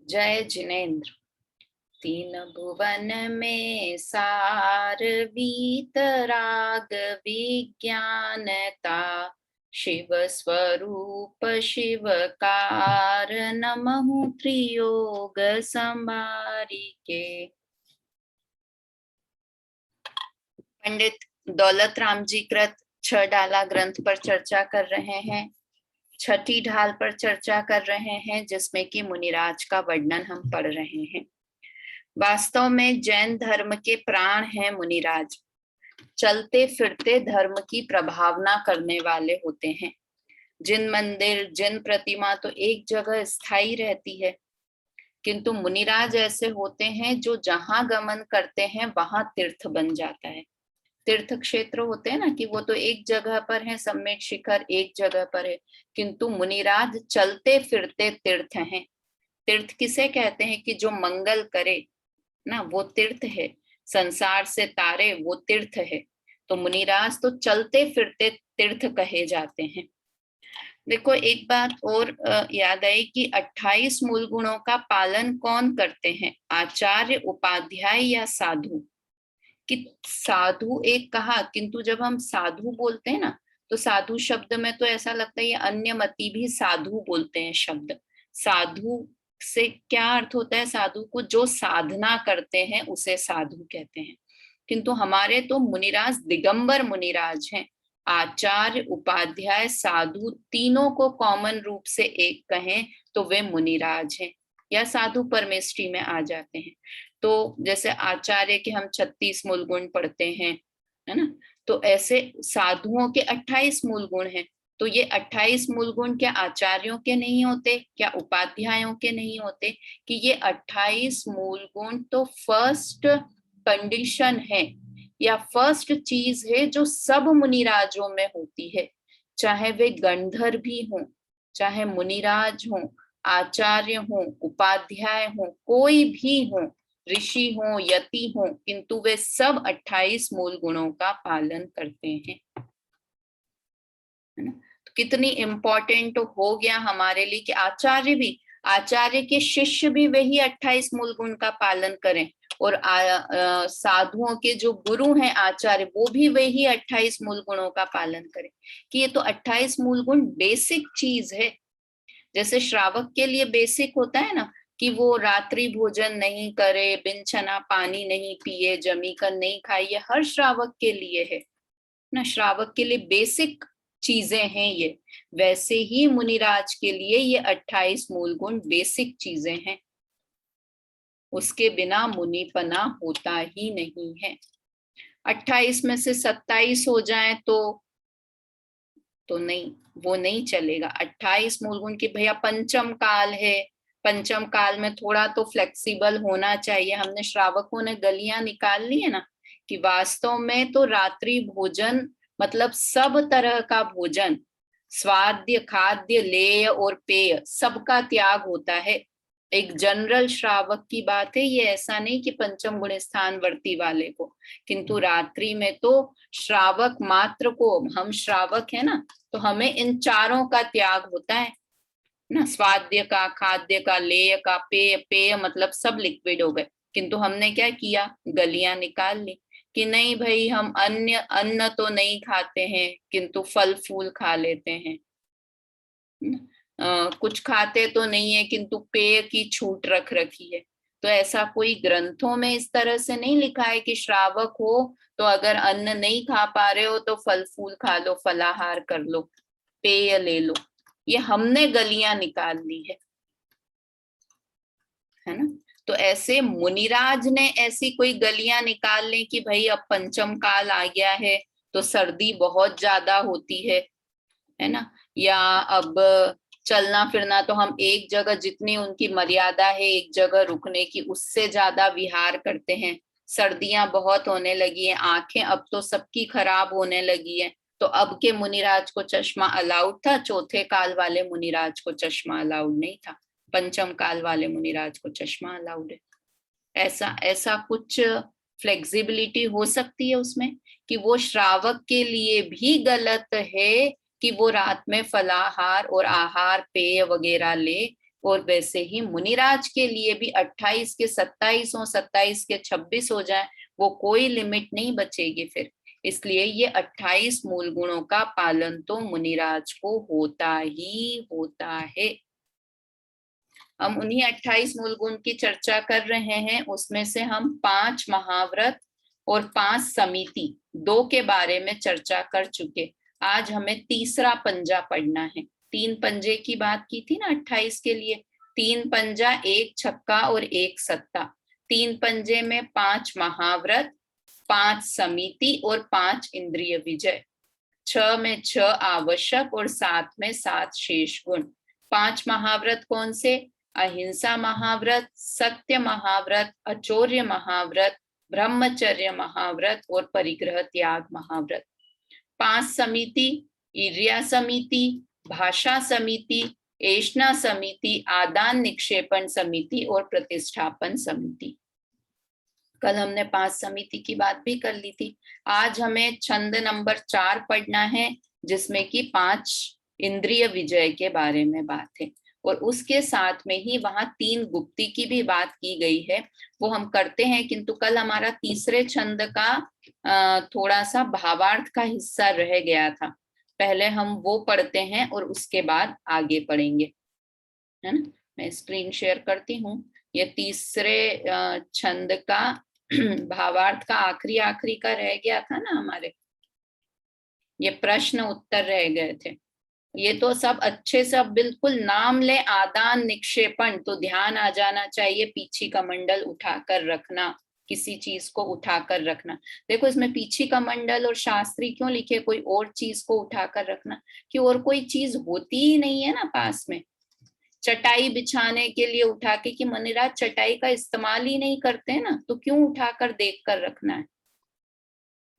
जय जिनेन्द्र। तीन भुवन में सार वीतराग विज्ञानता, शिव स्वरूप शिवकार, नमहु त्रियोग संभारिके। पंडित दौलत राम जी कृत 6 डाला ग्रंथ पर चर्चा कर रहे हैं। छठी ढाल पर चर्चा कर रहे हैं, जिसमें कि मुनिराज का वर्णन हम पढ़ रहे हैं। वास्तव में जैन धर्म के प्राण हैं मुनिराज। चलते फिरते धर्म की प्रभावना करने वाले होते हैं। जिन मंदिर जिन प्रतिमा तो एक जगह स्थायी रहती है, किंतु मुनिराज ऐसे होते हैं जो जहां गमन करते हैं वहां तीर्थ बन जाता है। तीर्थ क्षेत्र होते हैं ना, कि वो तो एक जगह पर है, सम्यक शिखर एक जगह पर है, किंतु मुनिराज चलते फिरते तीर्थ हैं। तीर्थ किसे कहते हैं? कि जो मंगल करे ना, वो तीर्थ है। संसार से तारे, वो तीर्थ है। तो मुनिराज तो चलते फिरते तीर्थ कहे जाते हैं। देखो, एक बात और याद आई कि 28 मूल गुणों का पालन कौन करते हैं? आचार्य, उपाध्याय या साधु? कि साधु एक कहा, किंतु जब हम साधु बोलते हैं ना, तो साधु शब्द में तो ऐसा लगता है ये अन्य मती भी साधु बोलते हैं शब्द। साधु से क्या अर्थ होता है? साधु को जो साधना करते हैं उसे साधु कहते हैं। किंतु हमारे तो मुनिराज दिगंबर मुनिराज हैं। आचार्य, उपाध्याय, साधु तीनों को कॉमन रूप से एक कहें तो वे मुनिराज हैं, या साधु परमेष्ठी में आ जाते हैं। तो जैसे आचार्य के हम 36 मूल गुण पढ़ते हैं, है ना, तो ऐसे साधुओं के 28 मूल गुण हैं। तो ये 28 मूल गुण क्या आचार्यों के नहीं होते? क्या उपाध्यायों के नहीं होते? कि ये 28 मूल गुण तो फर्स्ट कंडीशन है, या फर्स्ट चीज है जो सब मुनिराजों में होती है। चाहे वे गंधर्व भी हों, चाहे मुनिराज हों, आचार्य हों, उपाध्याय हों, कोई भी हों, ऋषि हों, यति हों, किंतु वे सब 28 मूल गुणों का पालन करते हैं। है ना? तो कितनी इंपॉर्टेंट हो गया हमारे लिए कि आचार्य के शिष्य भी वही 28 मूल गुण का पालन करें, और साधुओं के जो गुरु हैं आचार्य, वो भी वही 28 मूल गुणों का पालन करें। कि ये तो 28 मूल गुण बेसिक चीज है। जैसे श्रावक के लिए बेसिक होता है ना, कि वो रात्रि भोजन नहीं करे, बिन छना पानी नहीं पिए, जमी कर नहीं खाए, ये हर श्रावक के लिए है ना। श्रावक के लिए बेसिक चीजें हैं ये। वैसे ही मुनिराज के लिए ये 28 मूल गुण बेसिक चीजें हैं। उसके बिना मुनिपना होता ही नहीं है। 28 में से 27 हो जाए तो नहीं, वो नहीं चलेगा। 28 मूल गुण की भैया पंचम काल है, पंचम काल में थोड़ा तो फ्लेक्सिबल होना चाहिए। हमने श्रावकों ने गलियां निकाल ली है ना, कि वास्तव में तो रात्रि भोजन मतलब सब तरह का भोजन, स्वाद्य, खाद्य, लेय और पेय, सबका त्याग होता है। एक जनरल श्रावक की बात है ये, ऐसा नहीं कि पंचम गुण स्थान वर्ती वाले को। किंतु रात्रि में तो श्रावक मात्र को, हम श्रावक है ना, तो हमें इन चारों का त्याग होता है ना। स्वाद्य का, खाद्य का, लेय का, पेय, पेय मतलब सब लिक्विड हो गए। किंतु हमने क्या किया? गलियां निकाल ली कि नहीं भाई, हम अन्न तो नहीं खाते हैं, किंतु फल फूल खा लेते हैं। कुछ खाते तो नहीं है, किंतु पेय की छूट रख रखी है। तो ऐसा कोई ग्रंथों में इस तरह से नहीं लिखा है कि श्रावक हो तो अगर अन्न नहीं खा पा रहे हो तो फल फूल खा लो, फलाहार कर लो, पेय ले लो। ये हमने गलियां निकाल ली है ना। तो ऐसे मुनिराज ने ऐसी कोई गलियां निकाल ली कि भाई अब पंचम काल आ गया है तो सर्दी बहुत ज्यादा होती है ना, या अब चलना फिरना तो हम एक जगह, जितनी उनकी मर्यादा है एक जगह रुकने की, उससे ज्यादा विहार करते हैं। सर्दियां बहुत होने लगी है, आंखें अब तो सबकी खराब होने लगी है। तो अब के मुनिराज को चश्मा अलाउड था, चौथे काल वाले मुनिराज को चश्मा अलाउड नहीं था, पंचम काल वाले मुनिराज को चश्मा अलाउड है। ऐसा ऐसा कुछ फ्लेक्सिबिलिटी हो सकती है उसमें, कि वो श्रावक के लिए भी गलत है कि वो रात में फलाहार और आहार पेय वगैरह ले, और वैसे ही मुनिराज के लिए भी 28 के 27 हो, 27 के 26 हो जाए, वो कोई लिमिट नहीं बचेगी फिर। इसलिए ये 28 मूल गुणों का पालन तो मुनिराज को होता ही होता है। हम उन्हीं 28 मूल गुण की चर्चा कर रहे हैं। उसमें से हम 5 महाव्रत और 5 समिति 2 के बारे में चर्चा कर चुके। आज हमें तीसरा पंजा पढ़ना है। 3 पंजे की बात की थी ना 28 के लिए। 3 पंजा, 1 छक्का और 1 सत्ता। 3 पंजे में 5 महाव्रत, 5 समिति और 5 इंद्रिय विजय। 6 में 6 आवश्यक और 7 में 7 शेष गुण। 5 महाव्रत कौन से? अहिंसा महाव्रत, सत्य महाव्रत, अचौर्य महाव्रत, ब्रह्मचर्य महाव्रत और परिग्रह त्याग महाव्रत। 5 समिति, ईर्ष्या समिति, भाषा समिति, ऐष्णा समिति, आदान निक्षेपण समिति और प्रतिष्ठापन समिति। कल हमने 5 समिति की बात भी कर ली थी। आज हमें छंद नंबर 4 पढ़ना है, जिसमें कि 5 इंद्रिय विजय के बारे में बात है। और उसके साथ में ही वहां 3 गुप्ती की भी बात की गई है, वो हम करते हैं। किंतु कल हमारा तीसरे छंद का थोड़ा सा भावार्थ का हिस्सा रह गया था। पहले हम वो पढ़ते हैं और उसके बाद आगे पढ़ेंगे, है ना। मैं स्क्रीन शेयर करती हूँ। ये तीसरे छंद का भावार्थ का आखिरी का रह गया था ना हमारे, ये प्रश्न उत्तर रह गए थे। ये तो सब अच्छे से बिल्कुल नाम ले, आदान निक्षेपण तो ध्यान आ जाना चाहिए। पीछी कमंडल उठाकर रखना, किसी चीज को उठाकर रखना। देखो इसमें पीछी कमंडल और शास्त्री क्यों लिखे? कोई और चीज को उठाकर रखना, कि और कोई चीज होती ही नहीं है ना पास में। चटाई बिछाने के लिए उठा के, कि मुनिराज चटाई का इस्तेमाल ही नहीं करते हैं ना, तो क्यों उठाकर देख कर रखना है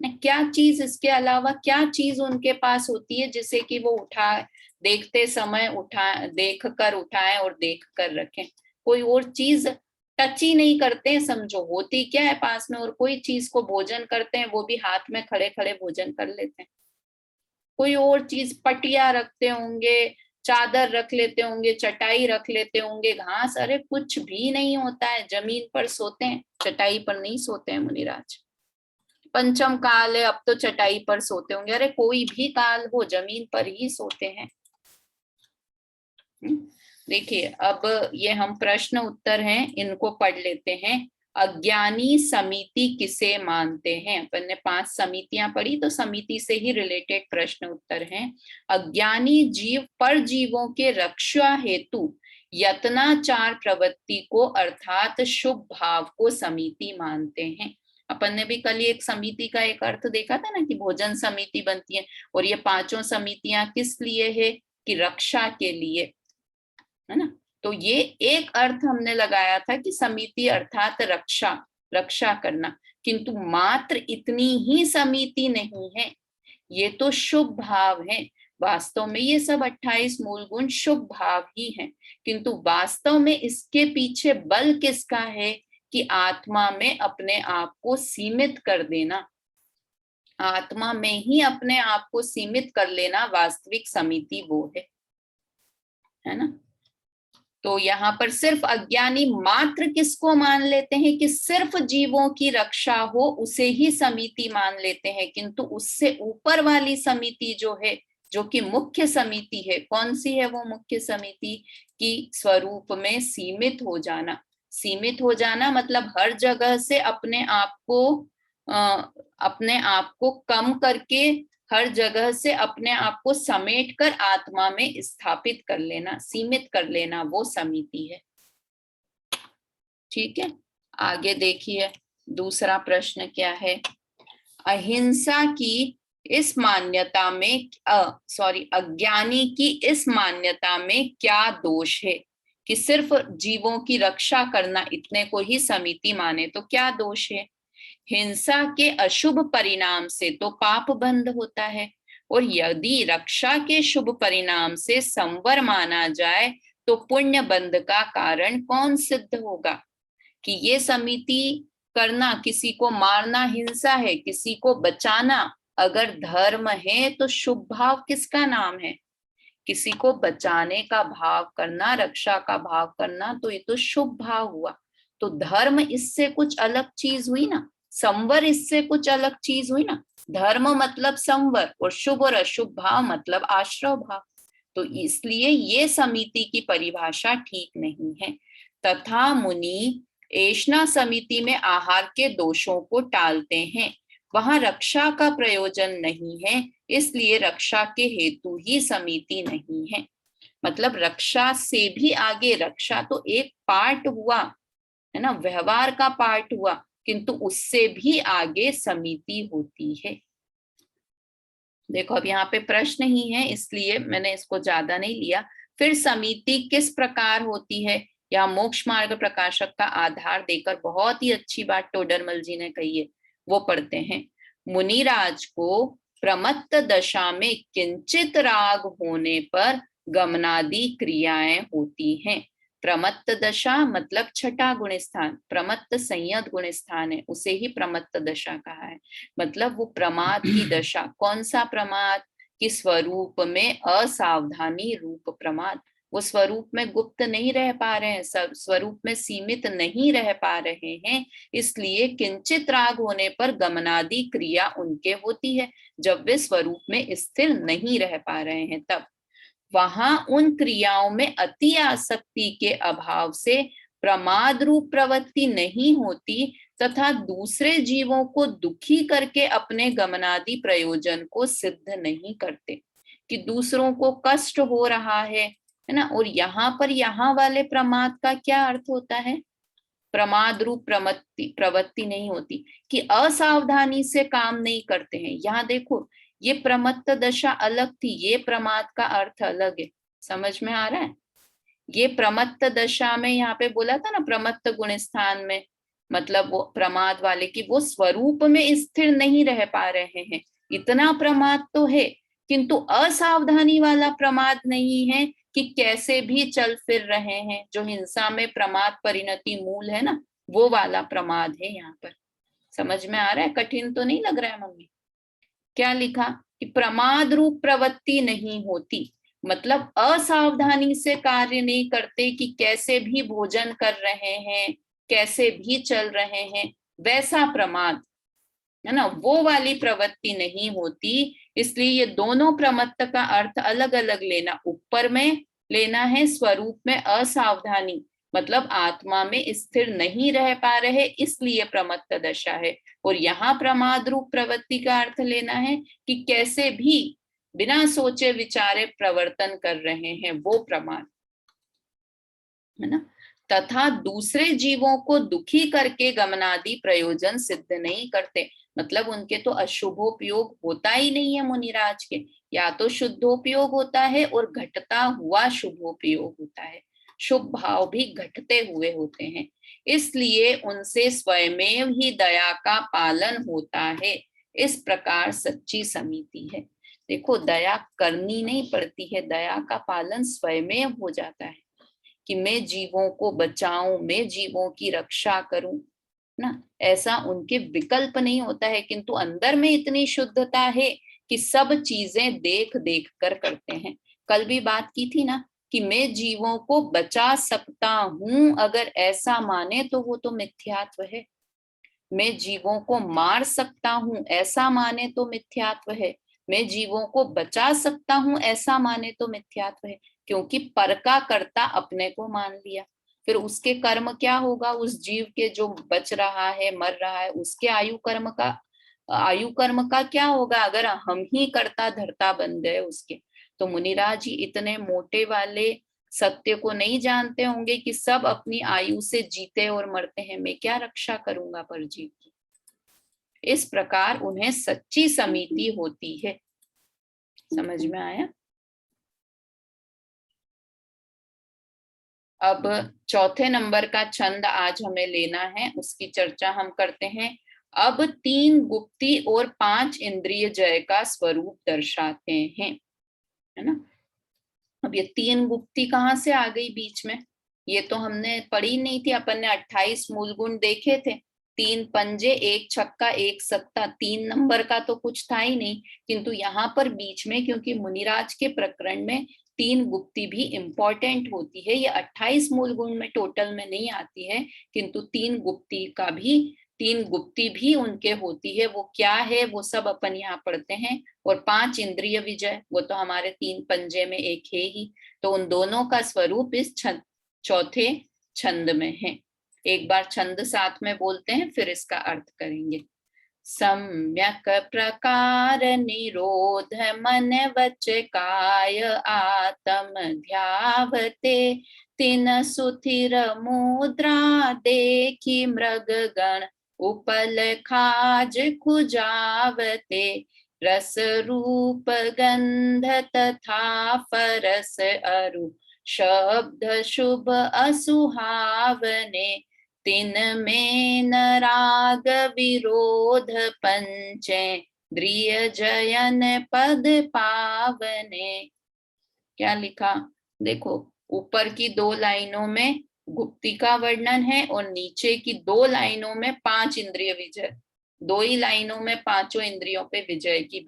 ना? क्या चीज इसके अलावा क्या चीज उनके पास होती है जिसे कि वो देखते समय देख कर उठाएं और देख कर रखें? कोई और चीज टच ही नहीं करते हैं, समझो। होती क्या है पास में? और कोई चीज को भोजन करते हैं, वो भी हाथ में खड़े खड़े भोजन कर लेते हैं। कोई और चीज, पटिया रखते होंगे, चादर रख लेते होंगे, चटाई रख लेते होंगे, घास, अरे कुछ भी नहीं होता है। जमीन पर सोते हैं, चटाई पर नहीं सोते हैं मुनिराज। पंचम काल है, अब तो चटाई पर सोते होंगे। अरे कोई भी काल हो, जमीन पर ही सोते हैं। देखिए अब ये हम प्रश्न उत्तर हैं, इनको पढ़ लेते हैं। अज्ञानी समिति किसे मानते हैं? अपन ने 5 समितियां पढ़ी, तो समिति से ही रिलेटेड प्रश्न उत्तर हैं। अज्ञानी जीव पर जीवों के रक्षा हेतु यत्नाचार प्रवृत्ति को अर्थात शुभ भाव को समिति मानते हैं। अपन ने भी कल एक समिति का एक अर्थ देखा था ना, कि भोजन समिति बनती है। और ये 5 समितियां किस लिए है? कि रक्षा के लिए, है ना। तो ये एक अर्थ हमने लगाया था कि समिति अर्थात रक्षा करना। किंतु मात्र इतनी ही समिति नहीं है, ये तो शुभ भाव है। वास्तव में ये सब 28 मूल गुण शुभ भाव ही हैं। किंतु वास्तव में इसके पीछे बल किसका है? कि आत्मा में अपने आप को सीमित कर देना, आत्मा में ही अपने आप को सीमित कर लेना वास्तविक समिति वो है ना। तो यहाँ पर सिर्फ अज्ञानी मात्र किसको मान लेते हैं? कि सिर्फ जीवों की रक्षा हो उसे ही समिति मान लेते हैं। किंतु उससे ऊपर वाली समिति जो है, जो कि मुख्य समिति है, कौन सी है वो मुख्य समिति? कि स्वरूप में सीमित हो जाना। सीमित हो जाना मतलब हर जगह से अपने आप को कम करके, हर जगह से अपने आप को समेट कर आत्मा में स्थापित कर लेना, सीमित कर लेना, वो समिति है। ठीक है, आगे देखिए दूसरा प्रश्न क्या है। अहिंसा की इस मान्यता में अज्ञानी की इस मान्यता में क्या दोष है? कि सिर्फ जीवों की रक्षा करना, इतने को ही समिति माने तो क्या दोष है? हिंसा के अशुभ परिणाम से तो पाप बंध होता है, और यदि रक्षा के शुभ परिणाम से संवर माना जाए तो पुण्य बंध का कारण कौन सिद्ध होगा? कि ये समिति करना, किसी को मारना हिंसा है, किसी को बचाना अगर धर्म है, तो शुभ भाव किसका नाम है? किसी को बचाने का भाव करना, रक्षा का भाव करना, तो ये तो शुभ भाव हुआ। तो धर्म इससे कुछ अलग चीज हुई ना, संवर इससे कुछ अलग चीज हुई ना। धर्म मतलब संवर, और शुभ और अशुभ भाव मतलब आश्रव भाव। तो इसलिए ये समिति की परिभाषा ठीक नहीं है। तथा मुनि ऐष्णा समिति में आहार के दोषों को टालते हैं, वहां रक्षा का प्रयोजन नहीं है, इसलिए रक्षा के हेतु ही समिति नहीं है। मतलब रक्षा से भी आगे, रक्षा तो एक पार्ट हुआ है ना, व्यवहार का पार्ट हुआ, किंतु उससे भी आगे समिति होती है। देखो अब यहाँ पे प्रश्न ही है, इसलिए मैंने इसको ज्यादा नहीं लिया। फिर समिति किस प्रकार होती है, या मोक्ष मार्ग प्रकाशक का आधार देकर बहुत ही अच्छी बात टोडरमल जी ने कही है, वो पढ़ते हैं। मुनिराज को प्रमत्त दशा में किंचित राग होने पर गमनादि क्रियाएं होती हैं। प्रमत्त दशा मतलब छठा गुण स्थान, प्रमत्त संयत गुण स्थान है, उसे ही प्रमत्त दशा कहा है। मतलब वो प्रमाद की दशा, कौन सा प्रमाद, कि स्वरूप में असावधानी रूप प्रमाद। वो स्वरूप में गुप्त नहीं रह पा रहे हैं, स्वरूप में सीमित नहीं रह पा रहे हैं, इसलिए किंचित राग होने पर गमनादि क्रिया उनके होती है। जब वे स्वरूप में स्थिर नहीं रह पा रहे हैं तब वहां उन क्रियाओं में अति आसक्ति के अभाव से प्रमाद रूप प्रवृत्ति नहीं होती, तथा दूसरे जीवों को दुखी करके अपने गमनादि प्रयोजन को सिद्ध नहीं करते, कि दूसरों को कष्ट हो रहा है ना। और यहाँ पर यहाँ वाले प्रमाद का क्या अर्थ होता है, प्रमाद रूप प्रवृत्ति नहीं होती, कि असावधानी से काम नहीं करते हैं। यहाँ देखो, ये प्रमत्त दशा अलग थी, ये प्रमाद का अर्थ अलग है। समझ में आ रहा है? ये प्रमत्त दशा में यहाँ पे बोला था ना, प्रमत्त गुण स्थान में, मतलब वो प्रमाद वाले की वो स्वरूप में स्थिर नहीं रह पा रहे हैं, इतना प्रमाद तो है, किंतु असावधानी वाला प्रमाद नहीं है, कि कैसे भी चल फिर रहे हैं, जो हिंसा में प्रमाद परिणति मूल है ना, वो वाला प्रमाद है यहाँ पर। समझ में आ रहा है? कठिन तो नहीं लग रहा है मम्मी? क्या लिखा, कि प्रमाद रूप प्रवृत्ति नहीं होती, मतलब असावधानी से कार्य नहीं करते, कि कैसे भी भोजन कर रहे हैं, कैसे भी चल रहे हैं, वैसा प्रमाद है ना, वो वाली प्रवृत्ति नहीं होती। इसलिए ये दोनों प्रमत्त का अर्थ अलग अलग लेना। ऊपर में लेना है स्वरूप में असावधानी, मतलब आत्मा में स्थिर नहीं रह पा रहे, इसलिए प्रमत्त दशा है। और यहाँ प्रमाद रूप प्रवृत्ति का अर्थ लेना है, कि कैसे भी बिना सोचे विचारे प्रवर्तन कर रहे हैं, वो प्रमाद है ना। तथा दूसरे जीवों को दुखी करके गमनादि प्रयोजन सिद्ध नहीं करते, मतलब उनके तो अशुभोपयोग होता ही नहीं है मुनिराज के, या तो शुद्धोपयोग होता है और घटता हुआ शुभोपयोग होता है, शुभ भाव भी घटते हुए होते हैं, इसलिए उनसे स्वयमेव ही दया का पालन होता है। इस प्रकार सच्ची समिति है। देखो, दया करनी नहीं पड़ती है, दया का पालन स्वयमेव हो जाता है, कि मैं जीवों को बचाऊं, मैं जीवों की रक्षा करूं ना, ऐसा उनके विकल्प नहीं होता है, किंतु अंदर में इतनी शुद्धता है कि सब चीजें देख देख कर करते हैं। कल भी बात की थी ना, कि मैं जीवों को बचा सकता हूं, अगर ऐसा माने तो वो तो मिथ्यात्व है। मैं जीवों को मार सकता हूं, ऐसा माने तो मिथ्यात्व है। मैं जीवों को बचा सकता हूं, ऐसा माने तो मिथ्यात्व है, क्योंकि पर का कर्ता अपने को मान लिया। फिर उसके कर्म क्या होगा, उस जीव के जो बच रहा है, मर रहा है, उसके आयु कर्म का क्या होगा, अगर हम ही कर्ता धर्ता बन गए उसके। तो मुनिराज जी इतने मोटे वाले सत्य को नहीं जानते होंगे, कि सब अपनी आयु से जीते और मरते हैं, मैं क्या रक्षा करूंगा परजीव की। इस प्रकार उन्हें सच्ची समिति होती है। समझ में आया? अब चौथे नंबर का छंद आज हमें लेना है, उसकी चर्चा हम करते हैं। अब 3 गुप्ती और 5 इंद्रिय जय का स्वरूप दर्शाते हैं, है ना। अब ये 3 गुप्ती कहाँ से आ गई बीच में, ये तो हमने पढ़ी नहीं थी। अपन ने 28 मूल गुण देखे थे, 3 पंजे, 1 छक्का 1 सत्ता, 3 नंबर का तो कुछ था ही नहीं, किंतु यहाँ पर बीच में, क्योंकि मुनिराज के प्रकरण में तीन गुप्ती भी इंपॉर्टेंट होती है। ये 28 मूल गुण में टोटल में नहीं आती है, किंतु तीन गुप्ती भी उनके होती है। वो क्या है वो सब अपन यहाँ पढ़ते हैं। और 5 इंद्रिय विजय, वो तो हमारे 3 पंजे में एक है ही। तो उन दोनों का स्वरूप इस चौथे छंद में है। एक बार छंद साथ में बोलते हैं, फिर इसका अर्थ करेंगे। सम्यक प्रकार निरोध मन वच काय आत्म ध्यावते, तिन सुथिर मुद्रा देखी मृग गण उपल खाज खुजावते, रस रूप गंध तथा परस अरु शब्द शुभ असुहावने, तिन में न राग विरोध पंचे, द्रिय जयन पद पावने। क्या लिखा देखो, ऊपर की 2 लाइनों में गुप्ती का वर्णन है और नीचे की 2 लाइनों में 5 इंद्रिय विजय। 2 ही लाइनों में 5 इंद्रियों पे विजय की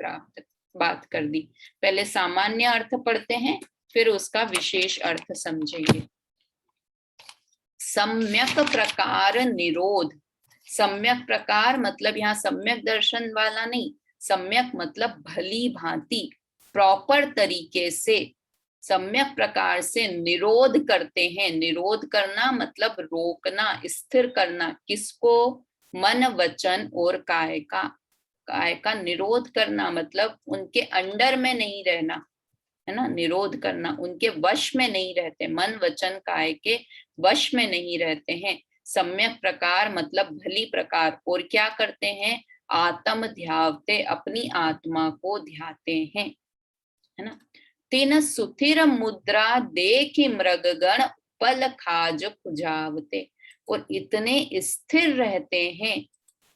बात कर दी। पहले सामान्य अर्थ पढ़ते हैं, फिर उसका विशेष अर्थ समझेंगे। सम्यक प्रकार निरोध। सम्यक प्रकार मतलब यहाँ सम्यक दर्शन वाला नहीं, सम्यक मतलब भली भांति, प्रॉपर तरीके से, सम्यक प्रकार से निरोध करते हैं। निरोध करना मतलब रोकना, स्थिर करना। किसको? मन वचन और काय का। काय का निरोध करना मतलब उनके अंडर में नहीं रहना, है ना। निरोध करना, उनके वश में नहीं रहते, मन वचन काय के वश में नहीं रहते हैं। सम्यक प्रकार मतलब भली प्रकार। और क्या करते हैं? आत्म ध्यावते, अपनी आत्मा को ध्याते हैं, है ना। तीन सुथिर मुद्रा देखी मृगगण पल खाज खुजावते, और इतने स्थिर रहते हैं।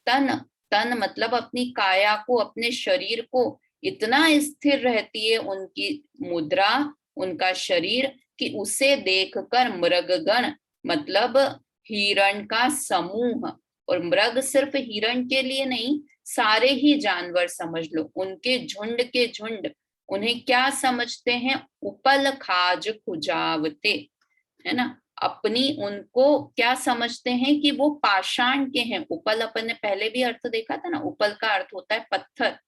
तन मतलब अपनी काया को, अपने शरीर को इतना स्थिर रहती है उनकी मुद्रा, उनका शरीर, कि उसे देखकर मृगगण मतलब हिरण का समूह, और मृग सिर्फ हिरण के लिए नहीं, सारे ही जानवर समझ लो, उनके झुंड के झुंड उन्हें क्या समझते हैं? उपल खाज खुजावते, है ना। अपनी उनको क्या समझते हैं कि वो पाषाण के हैं। उपल अपन ने पहले भी अर्थ देखा था ना, उपल का अर्थ होता है पत्थर।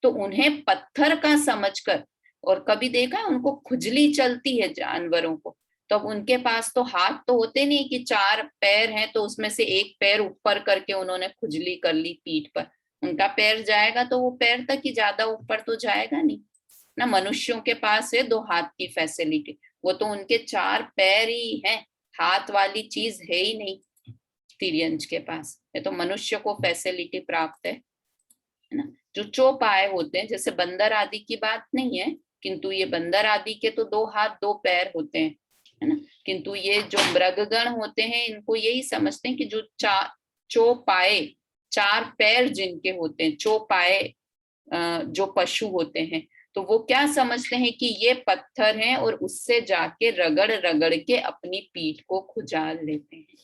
तो उन्हें पत्थर का समझकर, और कभी देखा है उनको खुजली चलती है जानवरों को, तो अब उनके पास तो हाथ तो होते नहीं कि 4 पैर हैं तो उसमें से एक पैर ऊपर करके उन्होंने खुजली कर ली पीठ पर। उनका पैर जाएगा तो वो पैर तक ही, ज्यादा ऊपर तो जाएगा नहीं ना। मनुष्यों के पास है 2 हाथ की फैसिलिटी, वो तो उनके 4 पैर ही हैं, हाथ वाली चीज है ही नहीं तिर्यंज के पास। ये तो मनुष्य को फैसिलिटी प्राप्त है ना। जो चौपाए होते हैं, जैसे बंदर आदि की बात नहीं है, किंतु ये बंदर आदि के तो 2 हाथ 2 पैर होते हैं, है ना। किंतु ये जो मृगगण होते हैं, इनको यही समझते हैं कि जो चौपाए, 4 पैर जिनके होते हैं, चौपाए जो पशु होते हैं, तो वो क्या समझते हैं कि ये पत्थर हैं, और उससे जाके रगड़ रगड़ के अपनी पीठ को खुजाल लेते हैं।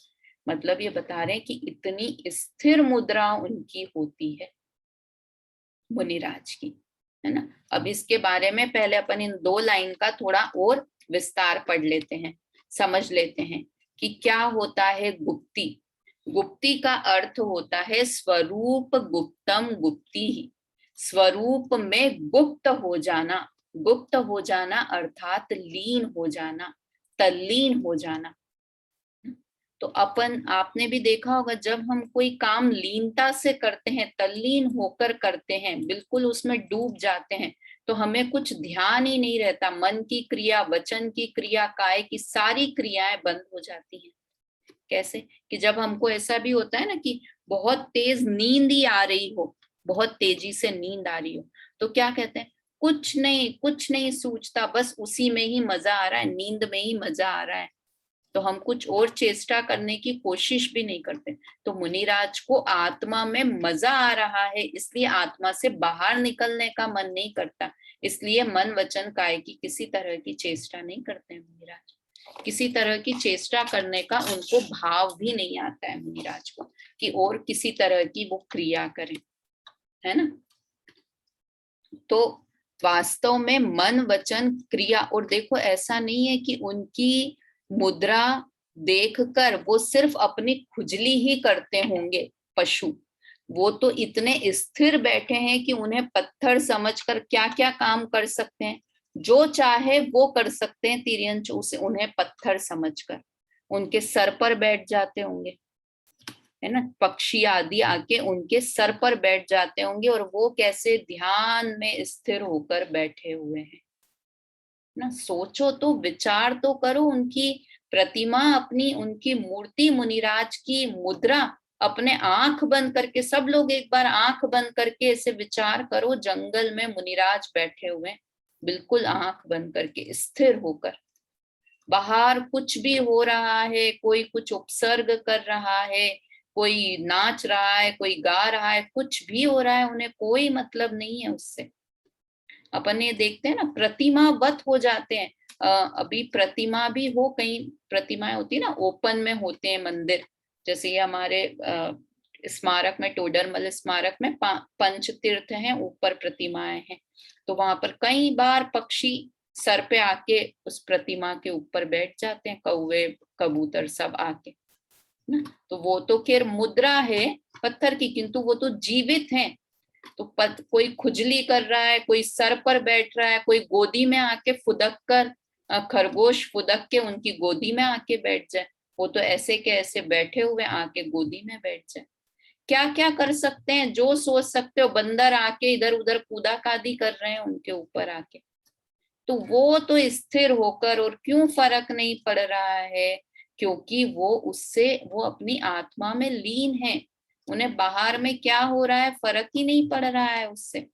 मतलब ये बता रहे हैं कि इतनी स्थिर मुद्रा उनकी होती है मुनिराज की, है ना। अब इसके बारे में पहले अपन इन 2 लाइन का थोड़ा और विस्तार पढ़ लेते हैं, समझ लेते हैं कि क्या होता है गुप्ती। गुप्ती का अर्थ होता है स्वरूप गुप्तम गुप्ती ही, स्वरूप में गुप्त हो जाना। गुप्त हो जाना अर्थात लीन हो जाना, तल्लीन हो जाना। तो आपने भी देखा होगा, जब हम कोई काम लीनता से करते हैं, तल्लीन होकर करते हैं, बिल्कुल उसमें डूब जाते हैं, तो हमें कुछ ध्यान ही नहीं रहता। मन की क्रिया, वचन की क्रिया, काय की सारी क्रियाएं बंद हो जाती हैं। कैसे? कि जब हमको ऐसा भी होता है ना कि बहुत तेज नींद ही आ रही हो, बहुत तेजी से नींद आ रही हो, तो क्या कहते हैं? कुछ नहीं सूझता, बस उसी में ही मजा आ रहा है, नींद में ही मजा आ रहा है, तो हम कुछ और चेष्टा करने की कोशिश भी नहीं करते। तो मुनिराज को आत्मा में मजा आ रहा है, इसलिए आत्मा से बाहर निकलने का मन नहीं करता, इसलिए मन वचन काय की किसी तरह की चेष्टा नहीं करते हैं मुनिराज। किसी तरह की चेष्टा करने का उनको भाव भी नहीं आता है मुनिराज को, कि और किसी तरह की वो क्रिया करें, है ना। तो वास्तव में मन वचन क्रिया, और देखो ऐसा नहीं है कि उनकी मुद्रा देखकर वो सिर्फ अपनी खुजली ही करते होंगे पशु, वो तो इतने स्थिर बैठे हैं कि उन्हें पत्थर समझकर क्या क्या काम कर सकते हैं, जो चाहे वो कर सकते हैं तिर्यंच उसे, उन्हें पत्थर समझकर उनके सर पर बैठ जाते होंगे, है ना, पक्षी आदि आके उनके सर पर बैठ जाते होंगे और वो कैसे ध्यान में स्थिर होकर बैठे हुए हैं ना। सोचो तो, विचार तो करो, उनकी प्रतिमा, अपनी उनकी मूर्ति, मुनिराज की मुद्रा, अपने आंख बंद करके, सब लोग एक बार आंख बंद करके ऐसे विचार करो, जंगल में मुनिराज बैठे हुए बिल्कुल आंख बंद करके स्थिर होकर, बाहर कुछ भी हो रहा है, कोई कुछ उपसर्ग कर रहा है, कोई नाच रहा है, कोई गा रहा है, कुछ भी हो रहा है, उन्हें कोई मतलब नहीं है उससे। अपन ये देखते हैं ना, प्रतिमावत हो जाते हैं। अभी प्रतिमा भी हो, कई प्रतिमाएं होती है ना, ओपन में होते हैं मंदिर, जैसे ये हमारे स्मारक में, टोडरमल स्मारक में पंच तीर्थ हैं, ऊपर प्रतिमाएं हैं, तो वहां पर कई बार पक्षी सर पे आके उस प्रतिमा के ऊपर बैठ जाते हैं, कौवे कबूतर सब आके ना। तो वो तो खैर मुद्रा है पत्थर की, किंतु वो तो जीवित हैं। तो कोई खुजली कर रहा है, कोई सर पर बैठ रहा है, कोई गोदी में आके फुदक कर, खरगोश फुदक के उनकी गोदी में आके बैठ जाए, वो तो ऐसे के ऐसे बैठे हुए आके गोदी में बैठ जाए। क्या क्या कर सकते हैं, जो सोच सकते हो, बंदर आके इधर उधर कूदा कादी कर रहे हैं उनके ऊपर आके, तो वो तो स्थिर होकर, और क्यों फर्क नहीं पड़ रहा है, क्योंकि वो उससे, वो अपनी आत्मा में लीन है, उन्हें बाहर में क्या हो रहा है फर्क ही नहीं पड़ रहा है उससे।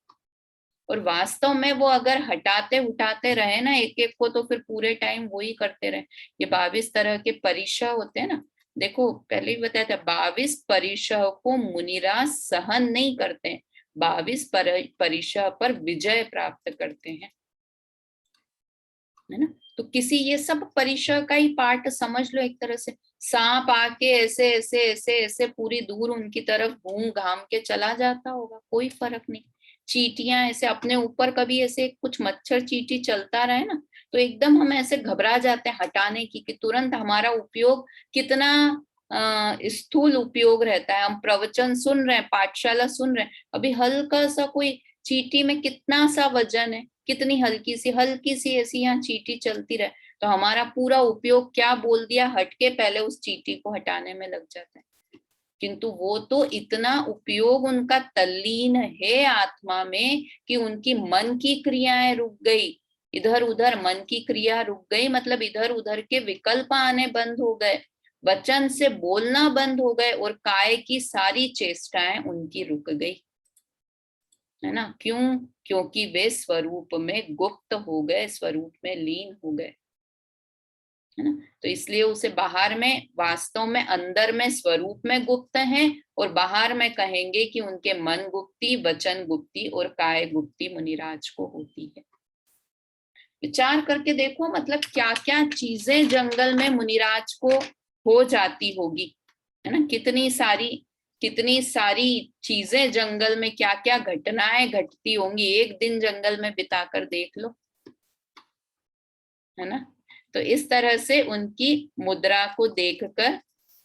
और वास्तव में वो अगर हटाते उठाते रहे ना एक एक को, तो फिर पूरे टाइम वो ही करते रहे। ये 22 तरह के परिशह होते हैं ना, देखो पहले ही बताया था, 22 परिशह को मुनिराज सहन नहीं करते, 22 परिशह पर विजय प्राप्त करते हैं, है ना। तो किसी, ये सब परिसर का ही पार्ट समझ लो एक तरह से। सांप आके ऐसे ऐसे ऐसे ऐसे पूरी दूर उनकी तरफ घूम घाम के चला जाता होगा, कोई फर्क नहीं। चींटियां ऐसे अपने ऊपर, कभी ऐसे कुछ मच्छर चींटी चलता रहे ना, तो एकदम हम ऐसे घबरा जाते हैं हटाने की, कि तुरंत हमारा उपयोग कितना स्थूल उपयोग रहता है। हम प्रवचन सुन रहे हैं, पाठशाला सुन रहे हैं, अभी हल्का सा कोई चींटी में कितना सा वजन है, कितनी हल्की सी ऐसी यहाँ चींटी चलती रहे, तो हमारा पूरा उपयोग क्या बोल दिया, हटके पहले उस चींटी को हटाने में लग जाता है। किंतु वो तो इतना उपयोग उनका तल्लीन है आत्मा में, कि उनकी मन की क्रियाएं रुक गई, इधर उधर मन की क्रिया रुक गई, मतलब इधर उधर के विकल्प आने बंद हो गए, वचन से बोलना बंद हो गए, और काय की सारी चेष्टाएं उनकी रुक गई, है ना। क्यों? क्योंकि वे स्वरूप में गुप्त हो गए, स्वरूप में लीन हो गए, है ना। तो इसलिए उसे बाहर में, वास्तव में अंदर में स्वरूप में गुप्त हैं, और बाहर में कहेंगे कि उनके मन गुप्ती, वचन गुप्ती और काय गुप्ती मुनिराज को होती है। विचार करके देखो, मतलब क्या क्या चीजें जंगल में मुनिराज को हो जाती होगी, है ना। कितनी सारी चीजें जंगल में, क्या क्या घटनाएं घटती होंगी, एक दिन जंगल में बिताकर देख लो, है ना। तो इस तरह से उनकी मुद्रा को देखकर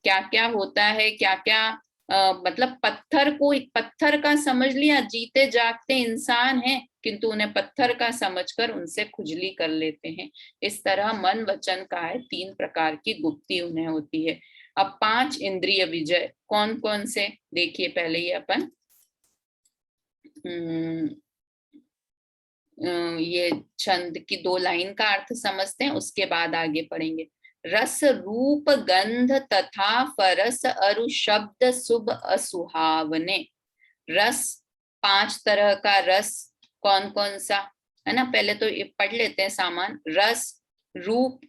क्या क्या होता है, क्या क्या मतलब पत्थर का समझ लिया, जीते जागते इंसान हैं, किंतु उन्हें पत्थर का समझकर उनसे खुजली कर लेते हैं। इस तरह मन वचन का है, 3 प्रकार की गुप्ती उन्हें होती है। अब 5 इंद्रिय विजय कौन कौन से, देखिए पहले ही अपन ये छंद की 2 लाइन का अर्थ समझते हैं, उसके बाद आगे पढ़ेंगे। रस रूप गंध तथा फरस अरु शब्द शुभ असुहावने। रस, 5 तरह का रस, कौन कौन सा, है ना। पहले तो ये पढ़ लेते हैं सामान। रस, रूप,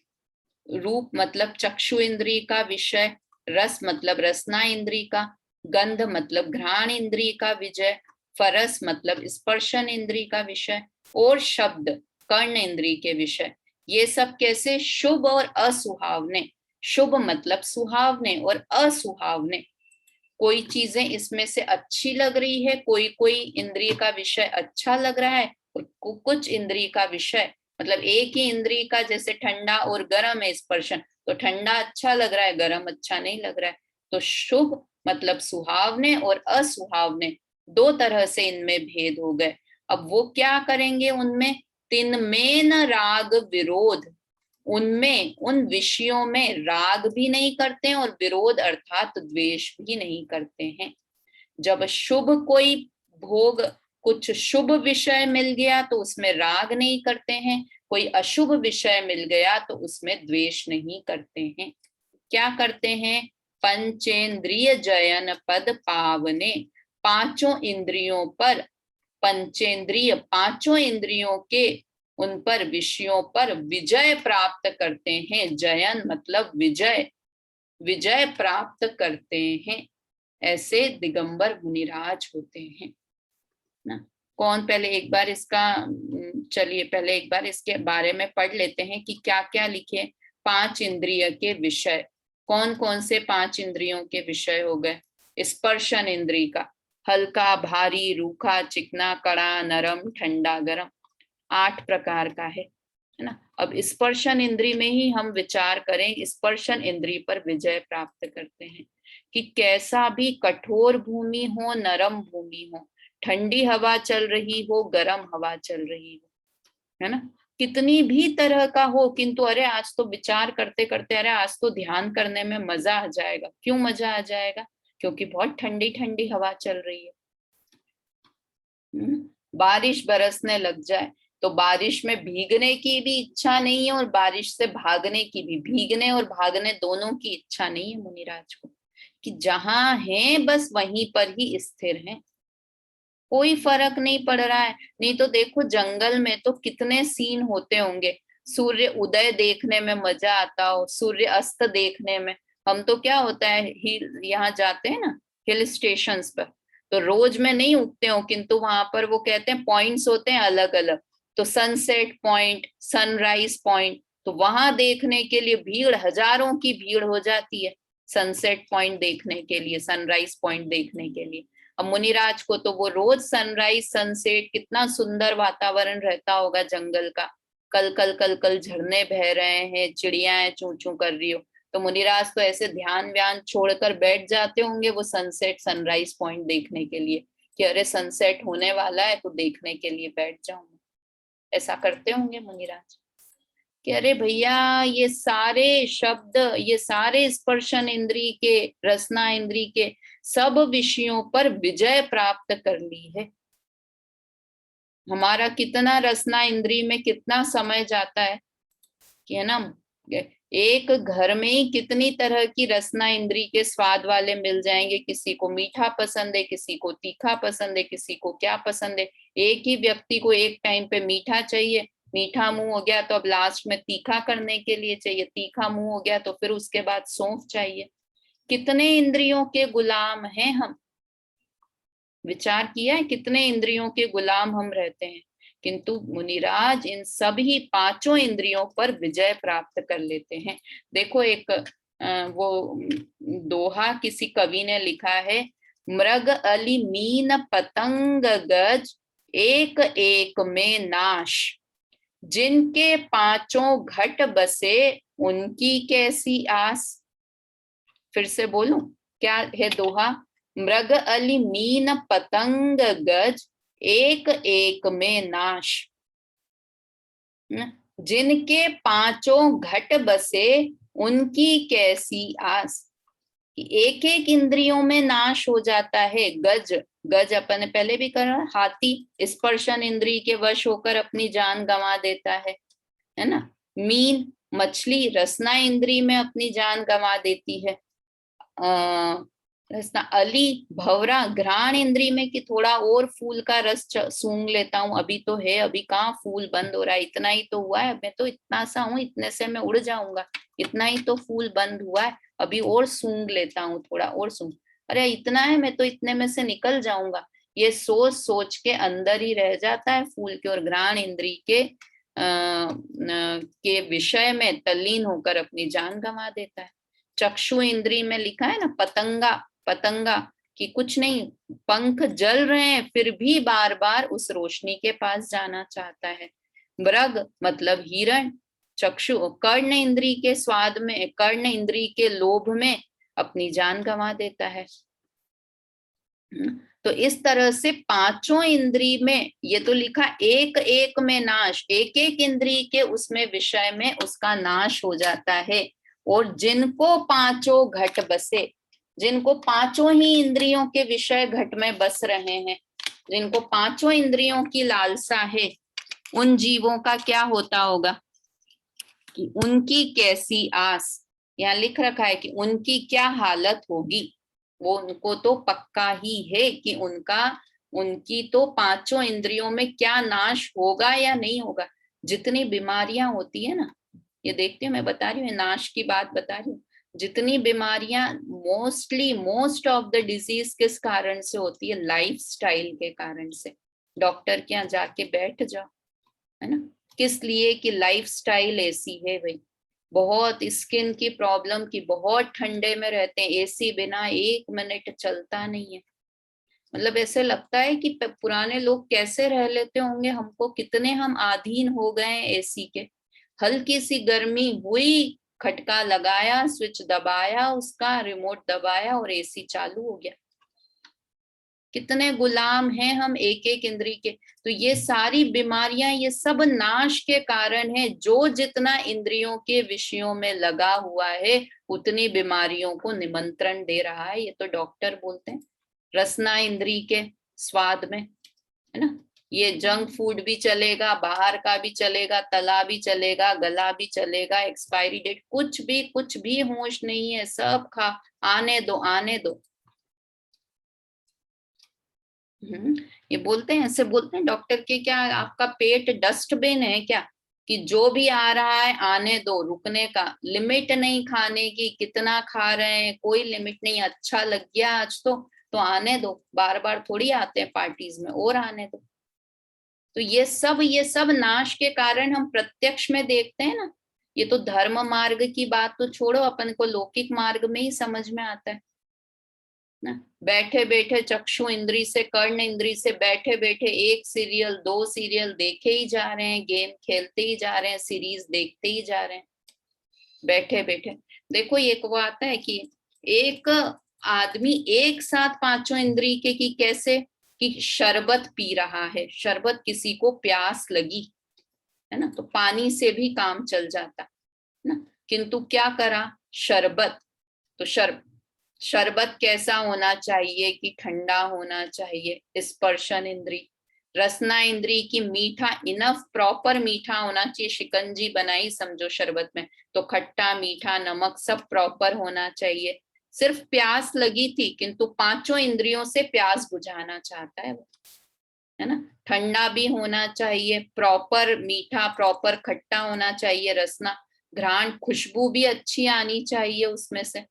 रूप मतलब चक्षु इंद्री का विषय, रस मतलब रसना इंद्री का, गंध मतलब घ्राण इंद्री का विजय, फरस मतलब स्पर्शन इंद्री का विषय, और शब्द कर्ण इंद्री के विषय। ये सब कैसे? शुभ और असुहावने। शुभ मतलब सुहावने, और असुहावने, कोई चीजें इसमें से अच्छी लग रही है, कोई कोई इंद्रिय का विषय अच्छा लग रहा है, कुछ इंद्रिय का विषय, मतलब एक ही इंद्रिय का, जैसे ठंडा और गर्म है स्पर्शन, तो ठंडा अच्छा लग रहा है, गर्म अच्छा नहीं लग रहा है। तो शुभ मतलब सुहावने और असुहावने, दो तरह से इनमें भेद हो गए। अब वो क्या करेंगे उनमें, तिनमें न राग विरोध, उनमें उन विषयों में राग भी नहीं करते हैं और विरोध अर्थात द्वेष भी नहीं करते हैं। जब शुभ कोई भोग, कुछ शुभ विषय मिल गया तो उसमें राग नहीं करते हैं, कोई अशुभ विषय मिल गया तो उसमें द्वेष नहीं करते हैं। क्या करते हैं, पंचेंद्रिय जयन पद पावने, पांचों इंद्रियों पर, पंचेंद्रिय पांचों इंद्रियों के उन पर विषयों पर विजय प्राप्त करते हैं। जयन मतलब विजय, विजय प्राप्त करते हैं, ऐसे दिगंबर मुनिराज होते हैं ना। कौन, पहले एक बार इसका, चलिए पहले एक बार इसके बारे में पढ़ लेते हैं कि क्या क्या लिखे। पांच इंद्रिय के विषय, कौन कौन से पांच इंद्रियों के विषय हो गए। स्पर्शन इंद्रिय का, हल्का भारी रूखा चिकना कड़ा नरम ठंडा गरम, 8 प्रकार का है ना। अब स्पर्शन इंद्रिय में ही हम विचार करें, स्पर्शन इंद्रिय पर विजय प्राप्त करते हैं कि कैसा भी कठोर भूमि हो, नरम भूमि हो, ठंडी हवा चल रही हो, गर्म हवा चल रही हो, है ना, कितनी भी तरह का हो, किंतु अरे आज तो विचार करते करते, अरे आज तो ध्यान करने में मजा आ जाएगा। क्यों मजा आ जाएगा, क्योंकि बहुत ठंडी ठंडी हवा चल रही है। बारिश बरसने लग जाए तो बारिश में भीगने की भी इच्छा नहीं है और बारिश से भागने की भी, भीगने और भागने दोनों की इच्छा नहीं है मुनिराज को, कि जहां है बस वहीं पर ही स्थिर है, कोई फर्क नहीं पड़ रहा है। नहीं तो देखो जंगल में तो कितने सीन होते होंगे, सूर्य उदय देखने में मजा आता हो, सूर्य अस्त देखने में। हम तो क्या होता है, हिल यहाँ जाते हैं ना हिल स्टेशंस पर, तो रोज में नहीं उगते हो, किंतु वहां पर वो कहते हैं पॉइंट्स होते हैं अलग अलग, तो सनसेट पॉइंट, सनराइज पॉइंट, तो वहां देखने के लिए भीड़, हजारों की भीड़ हो जाती है सनसेट पॉइंट देखने के लिए, सनराइज पॉइंट देखने के लिए। अब मुनिराज को तो वो रोज सनराइज सनसेट, कितना सुंदर वातावरण रहता होगा जंगल का, कल कल कल कल झरने बह रहे हैं, चिड़ियाएं चू चू कर रही हो, तो मुनिराज तो ऐसे ध्यान व्यान छोड़कर बैठ जाते होंगे वो सनसेट सनराइज पॉइंट देखने के लिए, कि अरे सनसेट होने वाला है तो देखने के लिए बैठ जाऊंगा। ऐसा करते होंगे मुनिराज कि अरे भैया ये सारे शब्द, ये सारे स्पर्शन इंद्रिय के, रसना इंद्रिय के सब विषयों पर विजय प्राप्त कर ली है। हमारा कितना रसना इंद्रिय में कितना समय जाता है कि, है ना, एक घर में ही कितनी तरह की रसना इंद्रिय के स्वाद वाले मिल जाएंगे, किसी को मीठा पसंद है, किसी को तीखा पसंद है, किसी को क्या पसंद है। एक ही व्यक्ति को एक टाइम पे मीठा चाहिए, मीठा मुंह हो गया तो अब लास्ट में तीखा करने के लिए चाहिए, तीखा मुंह हो गया तो फिर उसके बाद सौंफ चाहिए। कितने इंद्रियों के गुलाम हैं हम, विचार किया है कितने इंद्रियों के गुलाम हम रहते हैं। किंतु मुनिराज इन सभी पांचों इंद्रियों पर विजय प्राप्त कर लेते हैं। देखो एक वो दोहा किसी कवि ने लिखा है, मृग अली मीन पतंग गज एक एक में नाश, जिनके पांचों घट बसे उनकी कैसी आस। फिर से बोलूं, क्या है दोहा, मृग अली मीन पतंग गज एक एक में नाश, जिनके पांचों घट बसे उनकी कैसी आस। एक एक इंद्रियों में नाश हो जाता है। गज, गज अपन ने पहले भी कहा, हाथी स्पर्शन इंद्रिय के वश होकर अपनी जान गंवा देता है ना। मीन मछली रसना इंद्रिय में अपनी जान गंवा देती है। रसना अली भवरा घ्राण इंद्री में कि थोड़ा और फूल का रस सूंघ लेता हूँ, अभी तो है, अभी कहाँ फूल बंद हो रहा है, इतना ही तो हुआ है, मैं तो इतना सा हूँ, इतने से मैं उड़ जाऊंगा, इतना ही तो फूल बंद हुआ है, अभी और सूंघ लेता हूँ, थोड़ा और सूंघ, अरे इतना है, मैं तो इतने में से निकल जाऊंगा। ये सोच सोच के अंदर ही रह जाता है फूल के, और घ्राण इंद्री के विषय में तल्लीन होकर अपनी जान गंवा देता है। चक्षु इंद्री में लिखा है ना, पतंगा, पतंगा कि कुछ नहीं, पंख जल रहे हैं फिर भी बार बार उस रोशनी के पास जाना चाहता है। मृग मतलब हिरण, चक्षु कर्ण इंद्री के स्वाद में, कर्ण इंद्री के लोभ में अपनी जान गंवा देता है। तो इस तरह से पांचों इंद्री में, ये तो लिखा एक एक में नाश, एक एक इंद्री के उसमें विषय में उसका नाश हो जाता है। और जिनको पांचों घट बसे, जिनको पांचों ही इंद्रियों के विषय घट में बस रहे हैं, जिनको पांचों इंद्रियों की लालसा है, उन जीवों का क्या होता होगा कि उनकी कैसी आस, यहाँ लिख रखा है कि उनकी क्या हालत होगी। वो उनको तो पक्का ही है कि उनकी तो पांचों इंद्रियों में क्या नाश होगा या नहीं होगा। जितनी बीमारियां होती है ना, ये देखती हूँ, मैं बता रही हूँ, नाश की बात बता रही हूँ। जितनी बीमारियां मोस्ट ऑफ द डिजीज किस कारण से होती है? लाइफस्टाइल के कारण से। डॉक्टर के यहाँ जाके बैठ जाओ, है ना, किस लिए? कि लाइफस्टाइल ऐसी है भाई। बहुत स्किन की प्रॉब्लम की, बहुत ठंडे में रहते हैं, एसी बिना एक मिनट चलता नहीं है। मतलब ऐसे लगता है कि पुराने लोग कैसे रह लेते होंगे, हमको कितने हम आधीन हो गए हैं एसी के। हल्की सी गर्मी हुई, खटका लगाया, स्विच दबाया, उसका रिमोट दबाया और एसी चालू हो गया। कितने गुलाम हैं हम एक एक इंद्री के। तो ये सारी बीमारियां, ये सब नाश के कारण है। जो जितना इंद्रियों के विषयों में लगा हुआ है उतनी बीमारियों को निमंत्रण दे रहा है। ये तो डॉक्टर बोलते हैं। रसना इंद्री के स्वाद में, है ना, ये जंक फूड भी चलेगा, बाहर का भी चलेगा, तला भी चलेगा, गला भी चलेगा, एक्सपायरी डेट कुछ भी होश नहीं है, सब खा, आने दो आने दो। ये बोलते हैं, ऐसे बोलते हैं डॉक्टर के, क्या आपका पेट डस्टबिन है क्या, कि जो भी आ रहा है आने दो, रुकने का लिमिट नहीं, खाने की कितना खा रहे हैं कोई लिमिट नहीं, अच्छा लग गया आज तो आने दो, बार बार थोड़ी आते हैं पार्टीज में, और आने दो। तो ये सब नाश के कारण हम प्रत्यक्ष में देखते हैं ना। ये तो धर्म मार्ग की बात तो छोड़ो, अपन को लौकिक मार्ग में ही समझ में आता है ना। बैठे बैठे चक्षु इंद्री से, कर्ण इंद्री से बैठे बैठे एक सीरियल दो सीरियल देखे ही जा रहे हैं, गेम खेलते ही जा रहे हैं, सीरीज देखते ही जा रहे हैं बैठे बैठे। देखो एक वो आता है कि एक आदमी एक साथ पांचों इंद्री के की कैसे, कि शरबत पी रहा है, शरबत, किसी को प्यास लगी है ना, तो पानी से भी काम चल जाता ना, किंतु क्या करा, शरबत। तो शरबत कैसा होना चाहिए, कि ठंडा होना चाहिए। स्पर्शन इंद्री, रसना इंद्री की मीठा, इनफ प्रॉपर मीठा होना चाहिए। शिकंजी बनाई समझो शरबत में, तो खट्टा मीठा नमक सब प्रॉपर होना चाहिए। सिर्फ प्यास लगी थी, किंतु पांचों इंद्रियों से प्यास बुझाना चाहता है वो, है ना। ठंडा भी होना चाहिए, प्रॉपर मीठा, प्रॉपर खट्टा होना चाहिए रसना। घ्राण, खुशबू भी अच्छी आनी चाहिए उसमें से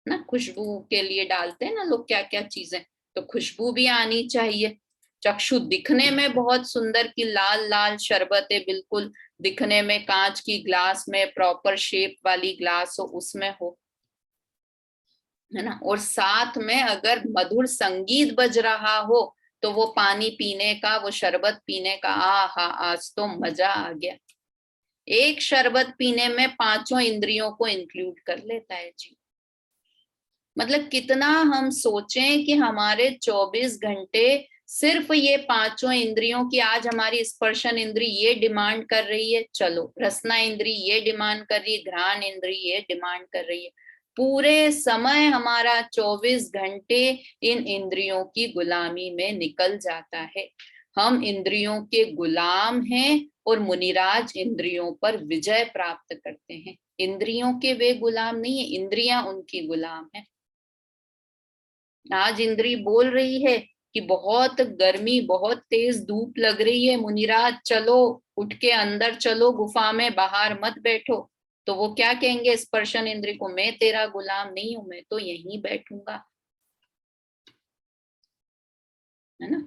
ना, खुशबू के लिए डालते हैं ना लोग क्या क्या चीजें, तो खुशबू भी आनी चाहिए। चक्षु, दिखने में बहुत सुंदर, की लाल लाल शरबत है, बिल्कुल दिखने में कांच की ग्लास में, प्रॉपर शेप वाली ग्लास हो, उसमें हो, है ना। और साथ में अगर मधुर संगीत बज रहा हो तो वो पानी पीने का, वो शरबत पीने का, हा आज तो मजा आ गया। एक शरबत पीने में पांचों इंद्रियों को इंक्लूड कर लेता है जी। मतलब कितना हम सोचें कि हमारे 24 घंटे सिर्फ ये पांचों इंद्रियों की, आज हमारी स्पर्शन इंद्री ये डिमांड कर रही है, चलो रसना इंद्री ये डिमांड कर रही है, घ्राण इंद्री ये डिमांड कर रही है, पूरे समय हमारा 24 घंटे इन इंद्रियों की गुलामी में निकल जाता है। हम इंद्रियों के गुलाम हैं और मुनिराज इंद्रियों पर विजय प्राप्त करते हैं। इंद्रियों के वे गुलाम नहीं है, इंद्रियां उनकी गुलाम है। आज इंद्री बोल रही है कि बहुत गर्मी, बहुत तेज धूप लग रही है, मुनिराज चलो, उठ के अंदर चलो गुफा में, बाहर मत बैठो। तो वो क्या कहेंगे स्पर्शन इंद्री को, मैं तेरा गुलाम नहीं हूं, मैं तो यहीं बैठूंगा, है ना।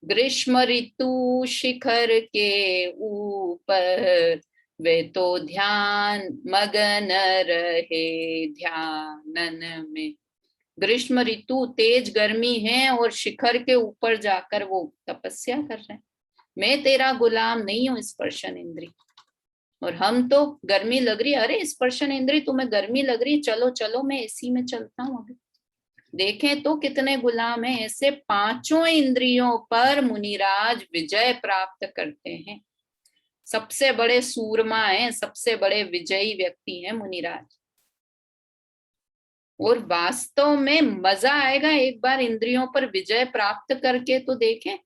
ग्रीष्म ऋतु शिखर के ऊपर वे तो ध्यान मगन रहे, ध्यानन में ग्रीष्म ऋतु तेज गर्मी है और शिखर के ऊपर जाकर वो तपस्या कर रहे हैं। मैं तेरा गुलाम नहीं हूं स्पर्शन इंद्री। और हम तो गर्मी लग रही, अरे स्पर्शन इंद्री तुम्हें गर्मी लग रही, चलो चलो मैं एसी में चलता हूँ अभी। देखें तो कितने गुलाम हैं। ऐसे पांचों इंद्रियों पर मुनिराज विजय प्राप्त करते हैं। सबसे बड़े सूरमा हैं, सबसे बड़े विजयी व्यक्ति हैं मुनिराज। और वास्तव में मजा आएगा एक बार इंद्रियों पर विजय प्राप्त करके तो देखें।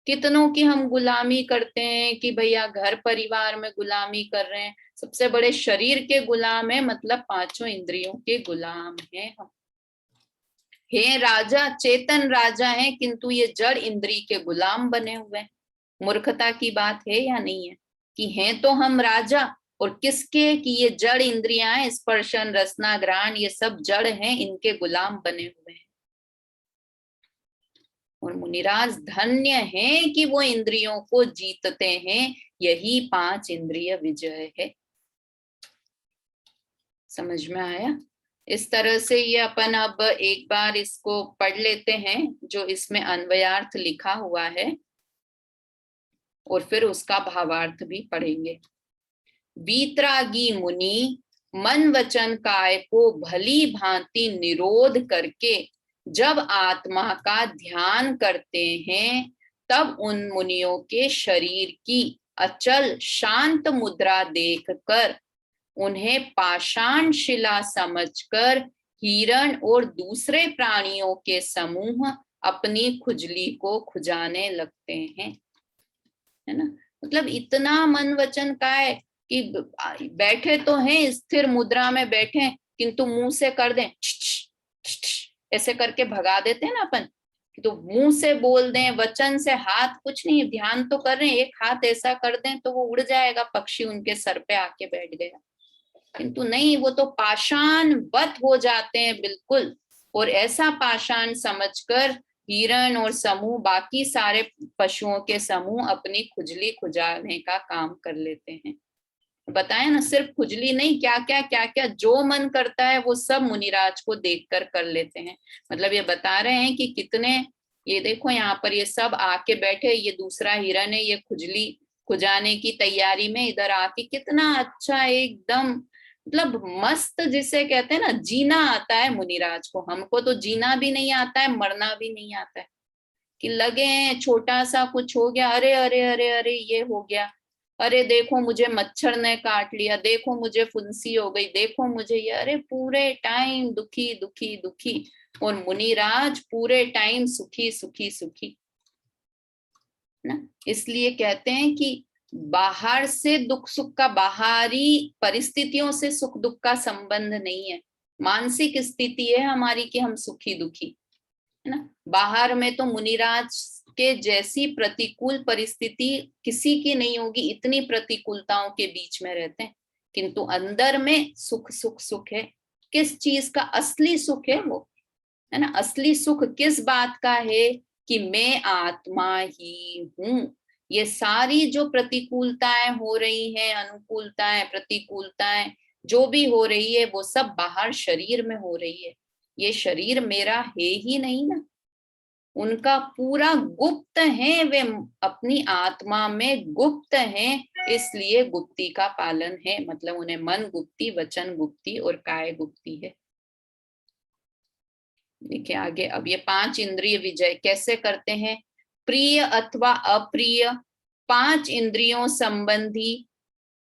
कितनों की हम गुलामी करते हैं कि भैया घर परिवार में गुलामी कर रहे हैं, सबसे बड़े शरीर के गुलाम है, मतलब पांचों इंद्रियों के गुलाम हैं हम। हे राजा, चेतन राजा हैं, किंतु ये जड़ इंद्री के गुलाम बने हुए हैं। मूर्खता की बात है या नहीं है कि हैं तो हम राजा, और किसके, कि ये जड़ इंद्रियां हैं, स्पर्शन रसना घ्राण, ये सब जड़ हैं, इनके गुलाम बने हुए हैं। और मुनिराज धन्य हैं कि वो इंद्रियों को जीतते हैं। यही पांच इंद्रिय विजय है। समझ में आया? इस तरह से ये अपन अब एक बार इसको पढ़ लेते हैं जो इसमें अन्वयार्थ लिखा हुआ है, और फिर उसका भावार्थ भी पढ़ेंगे। वीतरागी मुनि मन वचन काय को भली भांति निरोध करके जब आत्मा का ध्यान करते हैं, तब उन मुनियों के शरीर की अचल शांत मुद्रा देखकर उन्हें पाषाण शिला समझकर हिरण और दूसरे प्राणियों के समूह अपनी खुजली को खुजाने लगते हैं। है ना? मतलब इतना मन वचन का है कि बैठे तो हैं स्थिर मुद्रा में बैठे, किंतु मुंह से कर दें ऐसे करके भगा देते हैं ना अपन, तो मुंह से बोल दें, वचन से, हाथ कुछ नहीं, ध्यान तो कर रहे हैं, एक हाथ ऐसा कर दें तो वो उड़ जाएगा पक्षी, उनके सर पे आके बैठ गया। किंतु नहीं, वो तो पाषाण वत हो जाते हैं बिल्कुल। और ऐसा पाषाण समझकर हिरण और समूह, बाकी सारे पशुओं के समूह अपनी खुजली खुजाने का काम कर लेते हैं। बताया ना, सिर्फ खुजली नहीं, क्या क्या जो मन करता है वो सब मुनिराज को देखकर कर लेते हैं। मतलब ये बता रहे हैं कि कितने, ये देखो यहाँ पर ये सब आके बैठे, ये दूसरा हिरण है, ये खुजली खुजाने की तैयारी में इधर आके, कितना अच्छा एकदम, मतलब मस्त, जिसे कहते हैं ना जीना आता है मुनिराज को। हमको तो जीना भी नहीं आता है, मरना भी नहीं आता है, कि लगे छोटा सा कुछ हो गया, अरे अरे अरे अरे ये हो गया, अरे देखो मुझे मच्छर ने काट लिया, देखो मुझे फुंसी हो गई, देखो मुझे ये, अरे पूरे टाइम दुखी दुखी दुखी। और मुनिराज पूरे टाइम सुखी सुखी सुखी ना। इसलिए कहते हैं कि बाहर से दुख सुख का, बाहरी परिस्थितियों से सुख दुख का संबंध नहीं है, मानसिक स्थिति है हमारी कि हम सुखी दुखी, है ना। बाहर में तो मुनिराज के जैसी प्रतिकूल परिस्थिति किसी की नहीं होगी, इतनी प्रतिकूलताओं के बीच में रहते हैं, किंतु अंदर में सुख सुख सुख है। किस चीज का असली सुख है वो, है ना। असली सुख किस बात का है कि मैं आत्मा ही हूं। ये सारी जो प्रतिकूलताएं हो रही हैं, अनुकूलताएं, प्रतिकूलताएं जो भी हो रही है, वो सब बाहर शरीर में हो रही है। ये शरीर मेरा है ही नहीं ना। उनका पूरा गुप्त है, वे अपनी आत्मा में गुप्त हैं, इसलिए गुप्ती का पालन है। मतलब उन्हें मन गुप्ती, वचन गुप्ती और काय गुप्ती है। देखिए आगे, अब ये पांच इंद्रिय विजय कैसे करते हैं। प्रिय अथवा अप्रिय, पांच इंद्रियों संबंधी,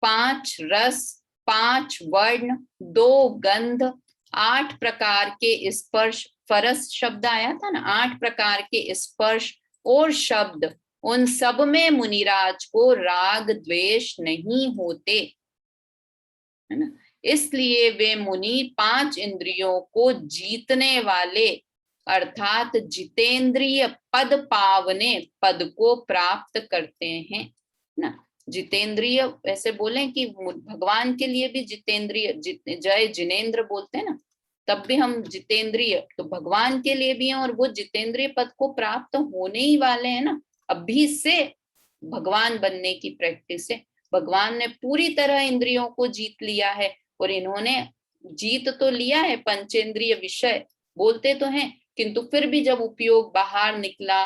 पांच रस, पांच वर्ण, दो गंध, 8 प्रकार के स्पर्श, फरस शब्द आया था ना, 8 प्रकार के स्पर्श और शब्द, उन सब में मुनिराज को राग द्वेष नहीं होते, है ना। इसलिए वे मुनि 5 इंद्रियों को जीतने वाले, अर्थात जितेंद्रिय पद पावने पद को प्राप्त करते हैं ना। जितेंद्रिय ऐसे बोले कि भगवान के लिए भी जितेंद्रिय, जय जिनेन्द्र बोलते हैं ना, तब भी हम जितेंद्रिय तो भगवान के लिए भी हैं, और वो जितेंद्रिय पद को प्राप्त होने ही वाले हैं ना। अभी से भगवान बनने की प्रैक्टिस है। भगवान ने पूरी तरह इंद्रियों को जीत लिया है, और इन्होंने जीत तो लिया है पंचेंद्रिय विषय, बोलते तो हैं, किंतु फिर भी जब उपयोग बाहर निकला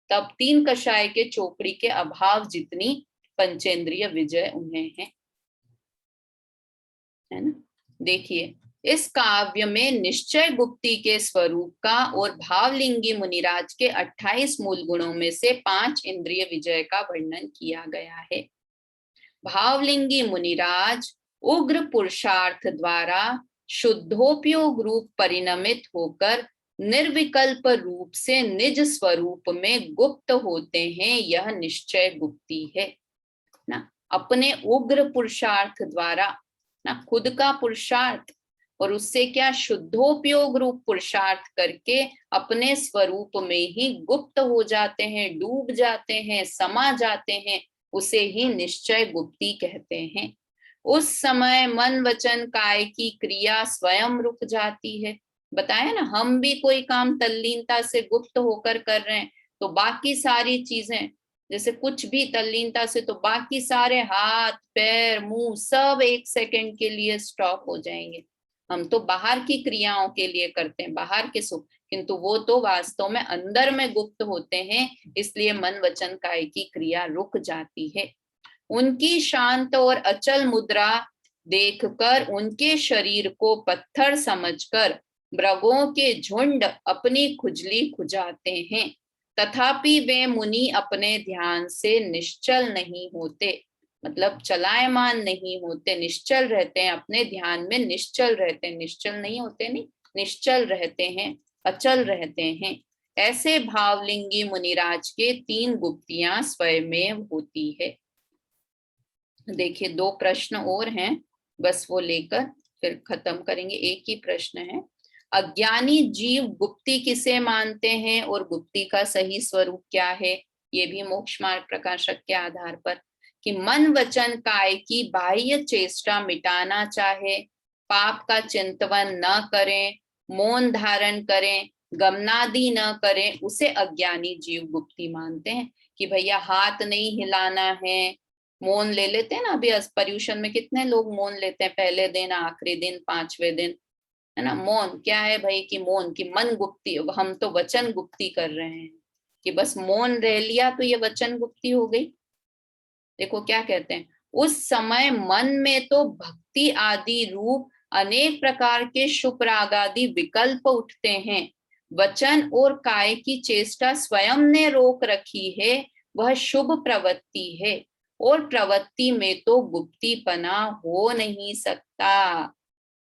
तब 3 कषाय के चोपड़ी के अभाव जितनी पंचेंद्रिय विजय उन्हें है ना। देखिए, इस काव्य में निश्चय गुप्ती के स्वरूप का और भावलिंगी मुनिराज के 28 मूल गुणों में से 5 इंद्रिय विजय का वर्णन किया गया है। भावलिंगी मुनिराज उग्र पुरुषार्थ द्वारा शुद्धोपयोग रूप परिणमित होकर निर्विकल्प रूप से निज स्वरूप में गुप्त होते हैं, यह निश्चय गुप्ती है ना। अपने उग्र पुरुषार्थ द्वारा ना, खुद का पुरुषार्थ और उससे क्या शुद्धोपयोग रूप पुरुषार्थ करके अपने स्वरूप में ही गुप्त हो जाते हैं, डूब जाते हैं, समा जाते हैं, उसे ही निश्चय गुप्ती कहते हैं। उस समय मन वचन काय की क्रिया स्वयं रुक जाती है। बताया ना, हम भी कोई काम तल्लीनता से गुप्त होकर कर रहे हैं तो बाकी सारी चीजें, जैसे कुछ भी तल्लीनता से, तो बाकी सारे हाथ पैर मुंह सब 1 सेकंड के लिए स्टॉप हो जाएंगे। हम तो बाहर की क्रियाओं के लिए करते हैं, बाहर के सुख, किंतु वो तो वास्तव में अंदर में गुप्त होते हैं, इसलिए मन वचन काय की क्रिया रुक जाती है। उनकी शांत और अचल मुद्रा देखकर उनके शरीर को पत्थर समझकर मृगों के झुंड अपनी खुजली खुजाते हैं, तथापि वे मुनि अपने ध्यान से निश्चल नहीं होते, मतलब चलायमान नहीं होते, निश्चल रहते हैं, अपने ध्यान में निश्चल रहते हैं, निश्चल नहीं होते, नहीं, निश्चल रहते हैं, अचल रहते हैं। ऐसे भावलिंगी मुनिराज के 3 गुप्तियां स्वयमेव होती है। देखिए 2 प्रश्न और हैं, बस वो लेकर फिर खत्म करेंगे। एक ही प्रश्न है, अज्ञानी जीव गुप्ती किसे मानते हैं और गुप्ती का सही स्वरूप क्या है? ये भी मोक्ष मार्ग प्रकाशक के आधार पर, कि मन वचन काय की बाह्य चेष्टा मिटाना चाहे, पाप का चिंतन न करें, मौन धारण करें, गमनादि न करें, उसे अज्ञानी जीव गुप्ती मानते हैं। कि भैया हाथ नहीं हिलाना है, मौन ले लेते हैं ना, अभी पर्यूषण में कितने लोग मौन लेते हैं, पहले दिन, आखिरी दिन, 5वें दिन, है ना। मौन क्या है भाई? कि मौन की मन गुप्ती, हम तो वचन गुप्ती कर रहे हैं कि बस मौन रह लिया तो ये वचन गुप्ती हो गई। देखो क्या कहते हैं, उस समय मन में तो भक्ति आदि रूप अनेक प्रकार के शुभ राग आदि विकल्प उठते हैं, वचन और काय की चेष्टा स्वयं ने रोक रखी है, वह शुभ प्रवृत्ति है, और प्रवृत्ति में तो गुप्तीपना हो नहीं सकता।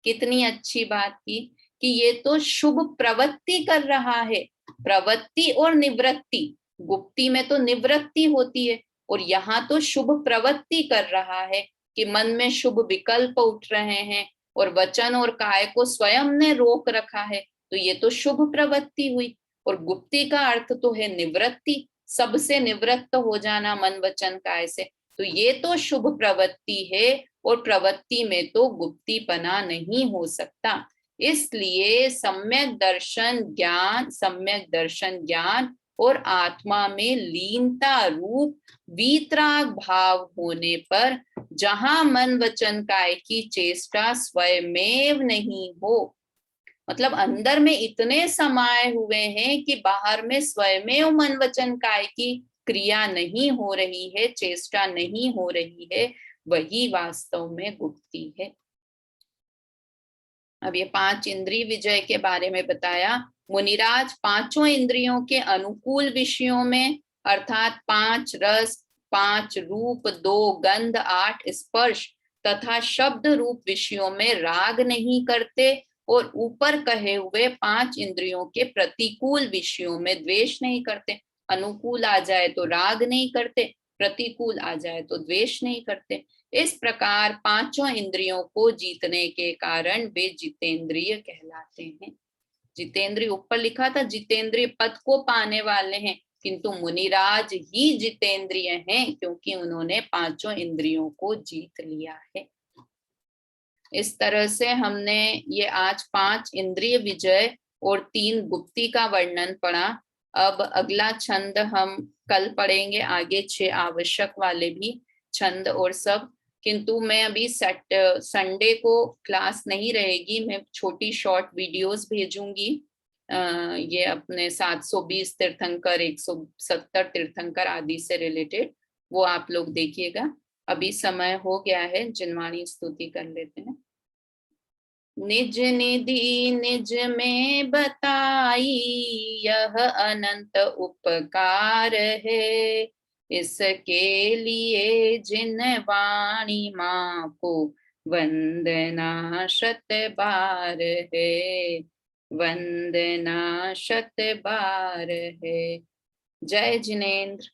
कितनी अच्छी बात की कि ये तो शुभ प्रवृत्ति कर रहा है। प्रवृत्ति और निवृत्ति, गुप्ती में तो निवृत्ति होती है, और यहाँ तो शुभ प्रवृत्ति कर रहा है कि मन में शुभ विकल्प उठ रहे हैं और वचन और काय को स्वयं ने रोक रखा है, तो ये तो शुभ प्रवृत्ति हुई। और गुप्ती का अर्थ तो है निवृत्ति, सबसे निवृत्त हो जाना मन वचन काय से, तो ये तो शुभ प्रवृत्ति है, और प्रवृत्ति में तो गुप्तीपना नहीं हो सकता। इसलिए सम्यक दर्शन ज्ञान और आत्मा में लीनता रूप वीतराग भाव होने पर जहां मन वचन काय की चेष्टा स्वयमेव नहीं हो, मतलब अंदर में इतने समाये हुए हैं कि बाहर में स्वयमेव मन वचन काय की क्रिया नहीं हो रही है, चेष्टा नहीं हो रही है, वही वास्तव में गुप्ती है। अब ये 5 इंद्रिय विजय के बारे में बताया। मुनिराज 5 इंद्रियों के अनुकूल विषयों में, अर्थात 5 रस, 5 रूप, 2 गंध, 8 स्पर्श तथा शब्द रूप विषयों में राग नहीं करते, और ऊपर कहे हुए 5 इंद्रियों के प्रतिकूल विषयों में द्वेष नहीं करते। अनुकूल आ जाए तो राग नहीं करते, प्रतिकूल आ जाए तो द्वेष नहीं करते। इस प्रकार 5 इंद्रियों को जीतने के कारण वे जितेंद्रिय कहलाते हैं। जितेंद्रिय ऊपर लिखा था जितेंद्रिय पद को पाने वाले हैं, किंतु मुनिराज ही जितेंद्रिय हैं क्योंकि उन्होंने 5 इंद्रियों को जीत लिया है। इस तरह से हमने ये आज 5 इंद्रिय विजय और 3 गुप्ती का वर्णन पढ़ा। अब अगला छंद हम कल पढ़ेंगे, आगे 6 आवश्यक वाले भी छंद और सब। किंतु मैं अभी संडे को क्लास नहीं रहेगी, मैं छोटी शॉर्ट वीडियोस भेजूंगी ये अपने 720 तीर्थंकर, 170 तीर्थंकर आदि से रिलेटेड, वो आप लोग देखिएगा। अभी समय हो गया है, जिनवाणी स्तुति कर लेते हैं। निज निधि निज में बताई, यह अनंत उपकार है। इसके लिए जिन वाणी माँ को वंदना शत बार है, वंदना शत बार है। जय जिनेन्द्र।